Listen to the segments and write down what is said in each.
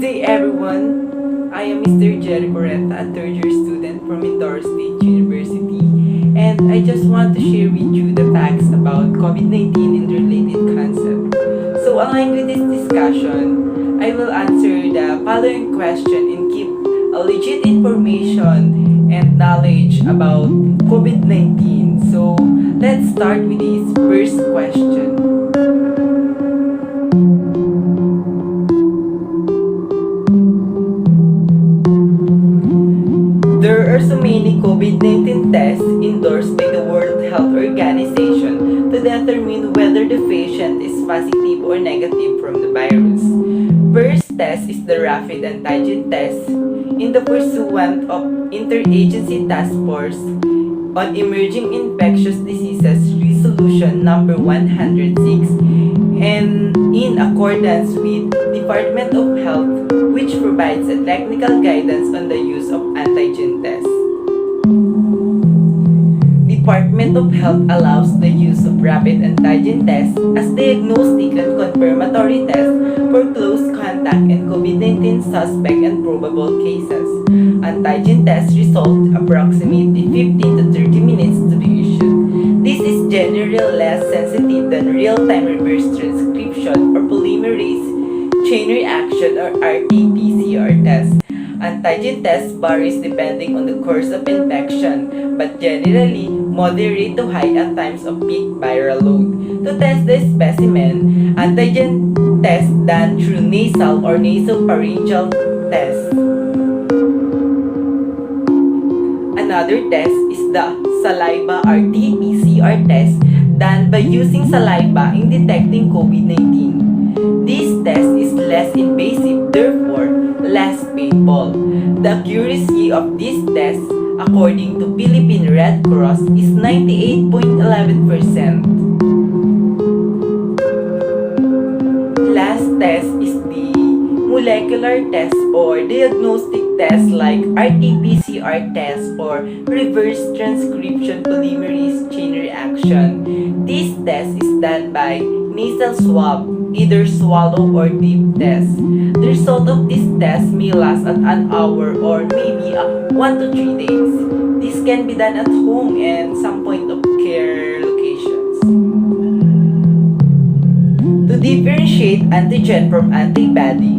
day everyone, I am Mr. Jerry Coretta, a third year student from Mindoro State University, and I just want to share with you the facts about COVID-19 and related concepts. So aligned with this discussion, I will answer the following question and give a legit information and knowledge about COVID-19. So let's start with this first question. There are so many COVID-19 tests endorsed by the World Health Organization to determine whether the patient is positive or negative from the virus. First test is the rapid antigen test in the pursuant of Interagency Task Force on Emerging Infectious Diseases Resolution number 106 and in accordance with Department of Health, which provides a technical guidance on the use of antigen tests. Department of Health allows the use of rapid antigen tests as diagnostic and confirmatory tests for close contact and COVID-19 suspect and probable cases. Antigen test result approximately 15 to 30 minutes to be issued. This is generally less sensitive than real-time reverse transcription or polymerase chain reaction or RT-PCR test. Antigen test varies depending on the course of infection, but generally moderate to high at times of peak viral load. To test the specimen, antigen test done through nasal or nasopharyngeal test. Another test is the saliva RT-PCR test done by using saliva in detecting COVID-19. This test is less invasive, therefore less painful. The accuracy of this test, according to Philippine Red Cross, is 98.11%. Last test is the molecular test or diagnostic test like RT-PCR test or reverse transcription polymerase chain reaction. This test is done by nasal swab, either swallow or deep test. The result of this test may last at an hour or maybe 1 to 3 days. This can be done at home and some point of care locations. To differentiate antigen from antibody,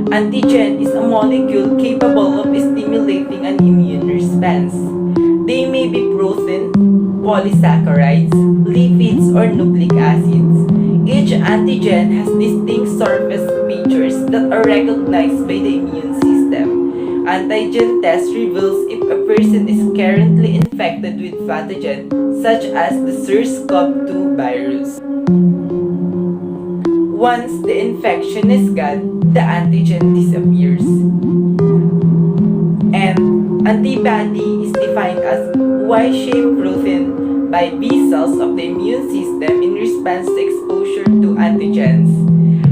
antigen is a molecule capable of stimulating an immune response. They may be protein, polysaccharides, lipids, or nucleic acids. Each antigen has distinct surface features that are recognized by the immune system. Antigen test reveals if a person is currently infected with pathogen such as the SARS-CoV-2 virus. Once the infection is gone, the antigen disappears. And antibody is defined as Y-shaped protein by B cells of the immune system in response to exposure to antigens.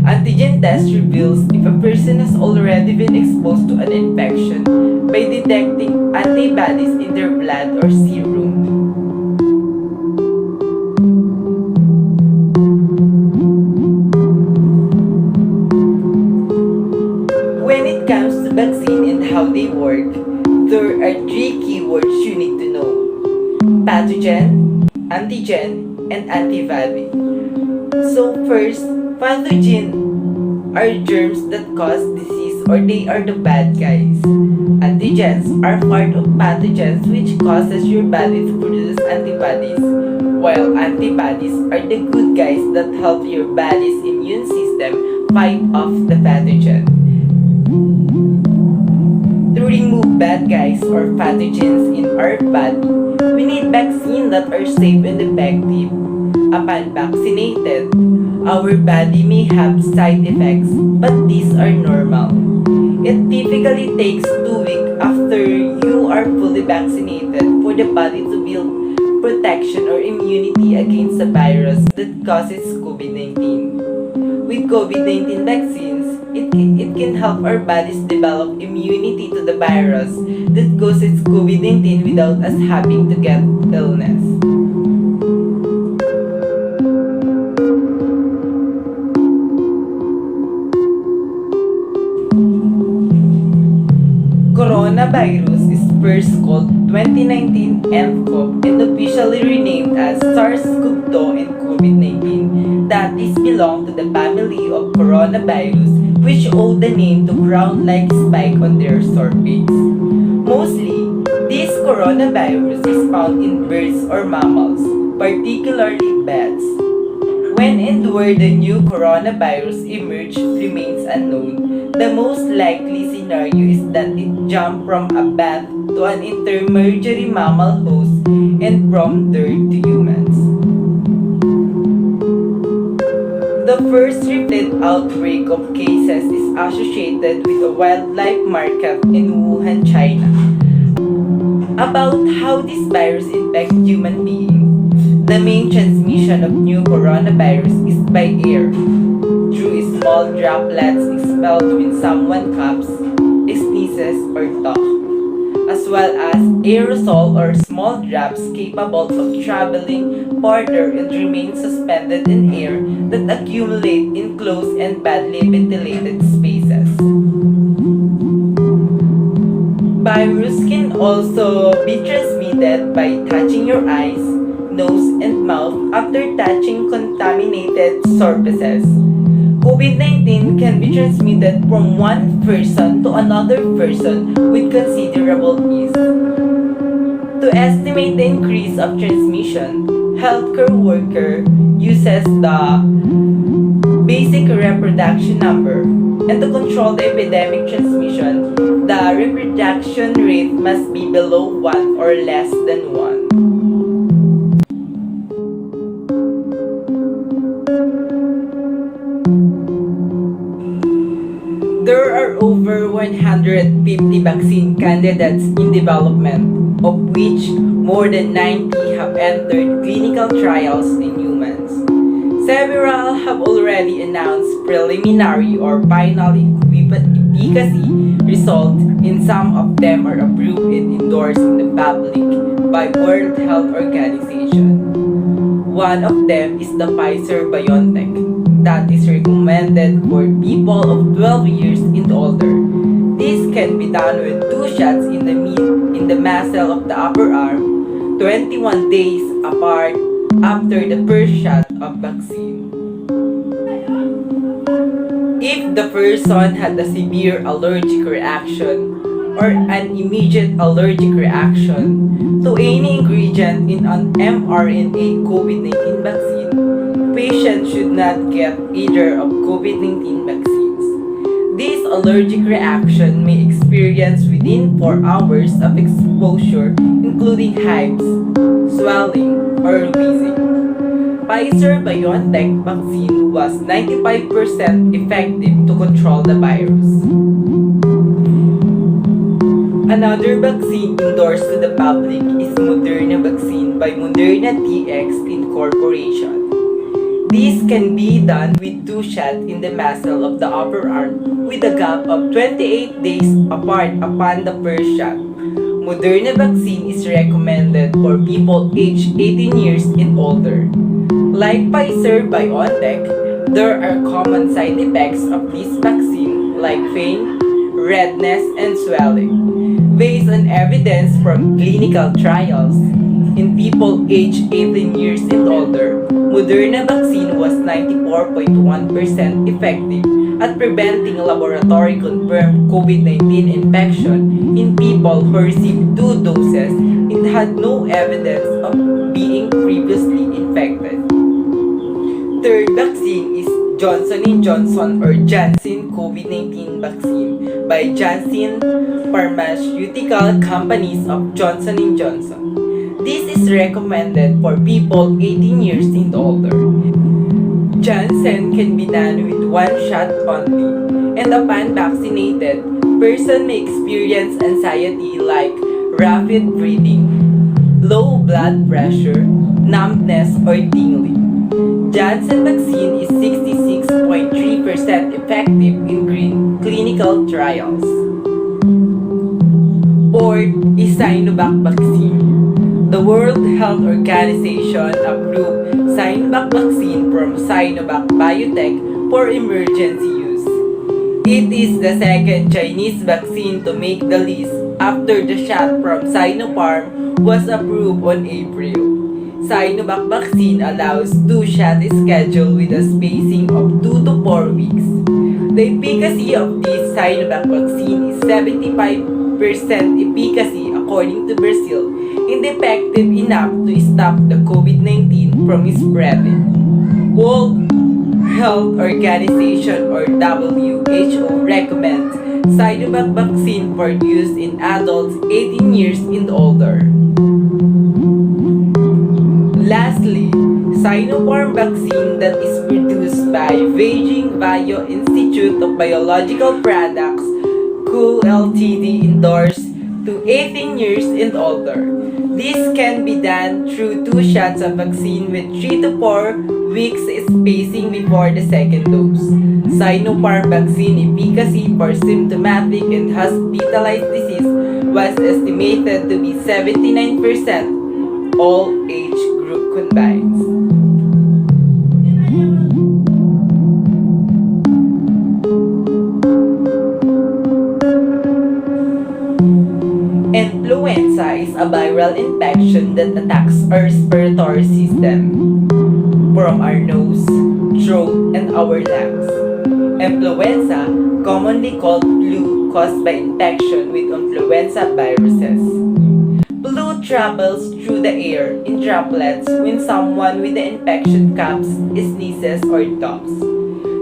Antigen test reveals if a person has already been exposed to an infection by detecting antibodies in their blood or serum. When it comes to vaccine and how they work, there are 3 keywords you need to know: pathogen, antigen, and antibody. So first, pathogen are germs that cause disease or they are the bad guys. Antigens are part of pathogens which causes your body to produce antibodies, while antibodies are the good guys that help your body's immune system fight off the pathogen. To remove bad guys or pathogens in our body, we need vaccines that are safe and effective. Upon vaccinated, our body may have side effects, but these are normal. It typically takes 2 weeks after you are fully vaccinated for the body to build protection or immunity against the virus that causes COVID-19. With COVID-19 vaccines, it can help our bodies develop immunity to the virus that causes COVID-19 without us having to get illness. coronavirus is first called 2019 nCoV and officially renamed as SARS-CoV-2 and COVID-19. That is belong to the family of coronavirus, which owe the name to crown-like spike on their surface. Mostly, this coronavirus is found in birds or mammals, particularly bats. When and where the new coronavirus emerged remains unknown. The most likely scenario is that it jumped from a bat to an intermediary mammal host and from there to humans. The first reported outbreak of cases is associated with a wildlife market in Wuhan, China. About how this virus infects human beings. The main transmission of new coronavirus is by air, through small droplets expelled when someone coughs, sneezes, or talks, as well as aerosol or small drops capable of traveling farther and remain suspended in air that accumulate in closed and badly ventilated spaces. Virus can also be transmitted by touching your eyes, nose, and mouth after touching contaminated surfaces. COVID-19 can be transmitted from one person to another person with considerable ease. To estimate the increase of transmission, healthcare worker uses the basic reproduction number. And to control the epidemic transmission, the reproduction rate must be below 1 or less than 1. There are over 150 vaccine candidates in development, of which more than 90 have entered clinical trials in humans. Several have already announced preliminary or final efficacy results, and some of them are approved and endorsed in the public by World Health Organization. One of them is the Pfizer-BioNTech that is recommended for people of 12 years and older. This can be done with 2 shots in the muscle of the upper arm, 21 days apart after the first shot of vaccine. If the person had a severe allergic reaction or an immediate allergic reaction to any ingredient in an mRNA COVID-19 vaccine, patients should not get either of COVID-19 vaccines. This allergic reaction may experience within 4 hours of exposure, including hives, swelling, or wheezing. Pfizer-BioNTech vaccine was 95% effective to control the virus. Another vaccine endorsed to the public is Moderna vaccine by Moderna TX Incorporation. This can be done with 2 shots in the muscle of the upper arm with a gap of 28 days apart upon the first shot. Moderna vaccine is recommended for people aged 18 years and older. Like Pfizer-BioNTech, there are common side effects of this vaccine like pain, redness, and swelling. Based on evidence from clinical trials, in people aged 18 years and older, Moderna vaccine was 94.1% effective at preventing laboratory-confirmed COVID-19 infection in people who received 2 doses and had no evidence of being previously infected. Third vaccine is Johnson & Johnson or Janssen COVID-19 vaccine by Janssen Pharmaceutical Companies of Johnson & Johnson. This is recommended for people 18 years and older. Janssen can be done with 1 shot only, and upon vaccinated, person may experience anxiety like rapid breathing, low blood pressure, numbness, or tingling. Janssen vaccine is 66.3% effective in clinical trials. Fourth is Sinovac vaccine. The World Health Organization approved Sinovac vaccine from Sinovac Biotech for emergency use. It is the second Chinese vaccine to make the list after the shot from Sinopharm was approved on April. Sinovac vaccine allows 2-shot schedule with a spacing of 2 to 4 weeks. The efficacy of this Sinovac vaccine is 75% efficacy according to Brazil and effective enough to stop the COVID-19 from spreading. World Health Organization or WHO recommends Sinovac vaccine for use in adults 18 years and older. Lastly, Sinopharm vaccine that is produced by Beijing Bio Institute of Biological Products, CO Ltd endorsed to 18 years and older. This can be done through 2 shots of vaccine with 3 to 4 weeks spacing before the second dose. Sinopharm vaccine efficacy for symptomatic and hospitalized disease was estimated to be 79%, all age group combined. Influenza is a viral infection that attacks our respiratory system from our nose, throat, and our lungs. Influenza, commonly called flu, caused by infection with influenza viruses. Flu travels through the air in droplets when someone with the infection coughs, sneezes, or coughs.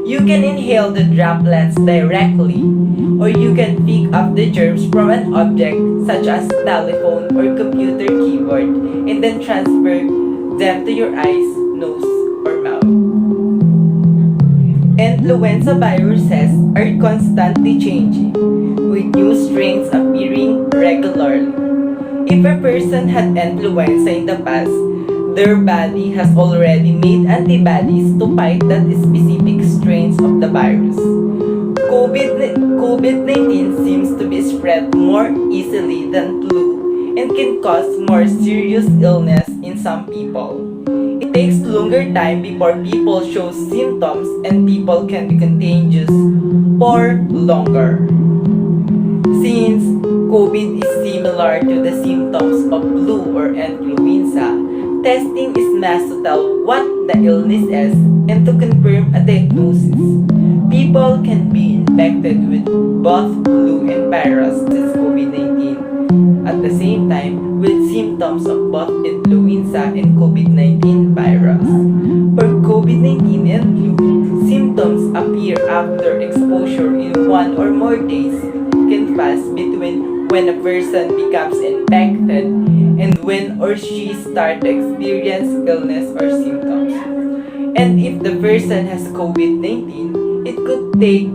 You can inhale the droplets directly, or you can pick up the germs from an object such as telephone or computer keyboard and then transfer them to your eyes, nose, or mouth. Influenza viruses are constantly changing, with new strains appearing regularly. If a person had influenza in the past, their body has already made antibodies to fight that specific strains of the virus. COVID-19 seems to be spread more easily than flu and can cause more serious illness in some people. It takes longer time before people show symptoms and people can be contagious for longer. Since COVID is similar to the symptoms of flu or influenza, testing is must to tell what the illness is and to confirm a diagnosis. People can be infected with both flu and virus as COVID-19 at the same time with symptoms of both influenza and COVID-19 virus. For COVID-19 and flu, symptoms appear after exposure in 1 or more days can pass between when a person becomes infected and when or she starts to experience illness or symptoms. And if the person has COVID-19, it could take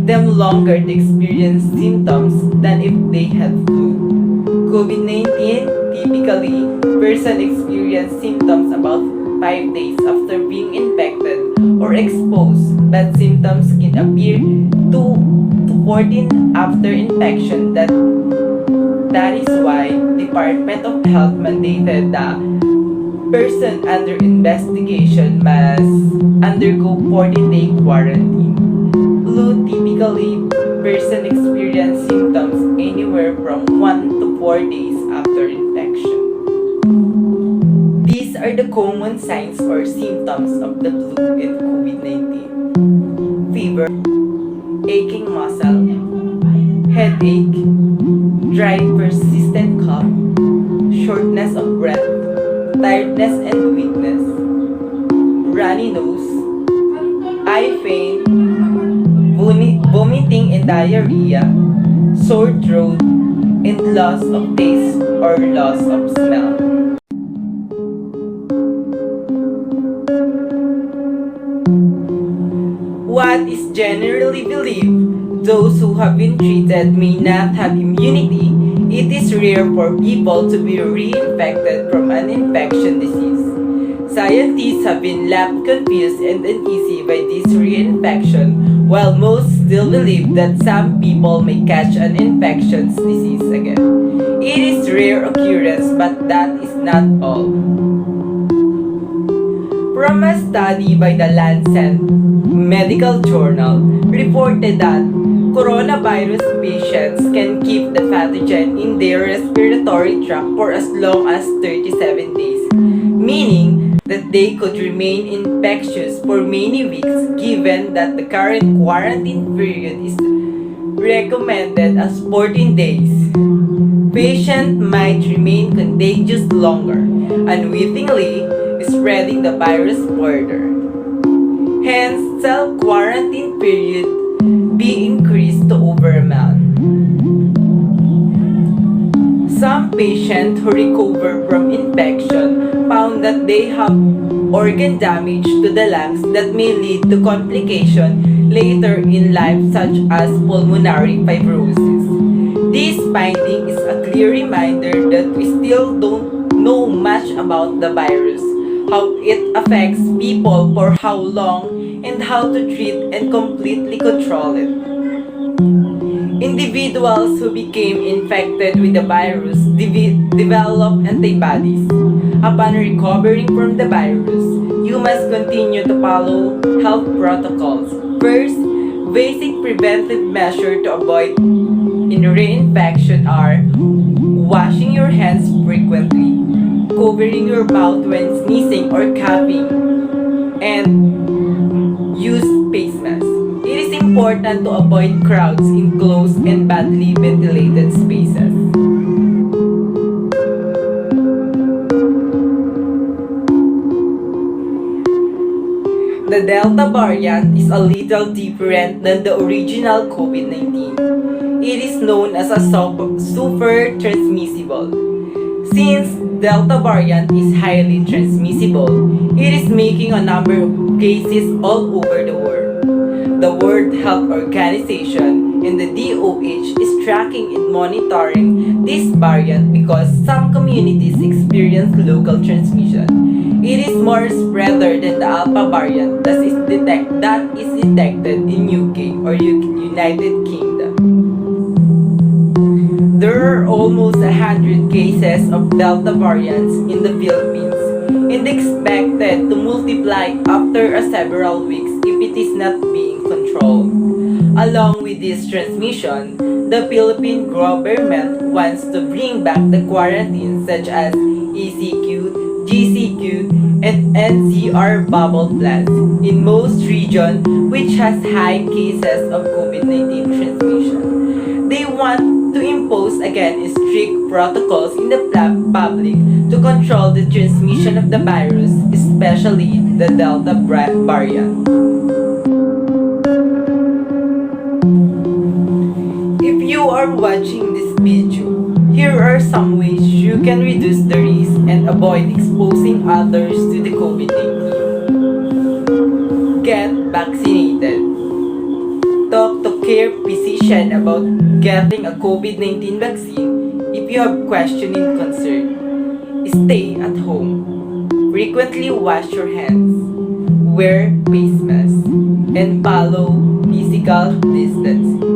them longer to experience symptoms than if they had flu. COVID-19, typically, person experience symptoms about 5 days after being infected or exposed, but symptoms can appear 2 to 14 after infection. That is why Department of Health mandated the person under investigation must undergo 14-day quarantine. Flu typically, person experience symptoms anywhere from 1 to 4 days after infection. These are the common signs or symptoms of the flu and COVID-19. Fever, aching muscle, headache, dry persistent cough, shortness of breath, tiredness and weakness, runny nose, eye pain, vomiting and diarrhea, sore throat, and loss of taste or loss of smell. What is generally believed, those who have been treated may not have immunity. It is rare for people to be reinfected from an infection disease. Scientists have been left confused and uneasy by this reinfection, while most still believe that some people may catch an infectious disease again. It is rare occurrence, but that is not all. From a study by the Lancet Medical Journal reported that Coronavirus patients can keep the pathogen in their respiratory tract for as long as 37 days, meaning that they could remain infectious for many weeks given that the current quarantine period is recommended as 14 days. Patient might remain contagious longer, unwittingly spreading the virus further. Hence, self-quarantine period be increased to over a month. Some patients who recover from infection found that they have organ damage to the lungs that may lead to complication later in life such as pulmonary fibrosis. This finding is a clear reminder that we still don't know much about the virus, how it affects people for how long, and how to treat and completely control it. Individuals who became infected with the virus develop antibodies. Upon recovering from the virus, you must continue to follow health protocols. First, basic preventive measures to avoid reinfection are washing your hands frequently, covering your mouth when sneezing or coughing, and use face masks. It is important to avoid crowds in closed and badly ventilated spaces. The Delta variant is a little different than the original COVID-19. It is known as a super transmissible. Since Delta variant is highly transmissible, it is making a number of cases all over the world. The World Health Organization and the DOH is tracking and monitoring this variant because some communities experience local transmission. It is more spreader than the Alpha variant that is detected in UK or United Kingdom. There are almost 100 cases of Delta variants in the Philippines and expected to multiply after several weeks if it is not being controlled. Along with this transmission, the Philippine government wants to bring back the quarantine such as ECQ, GCQ, and NCR bubble plants in most regions which has high cases of COVID-19 transmission. They want to impose again strict protocols in the public to control the transmission of the virus, especially the Delta variant. If you are watching this video, here are some ways you can reduce the risk and avoid exposing others to the COVID-19. Get vaccinated. Talk to care physician about getting a COVID-19 vaccine if you have question and concern. Stay at home. Frequently wash your hands. Wear face masks and follow physical distancing.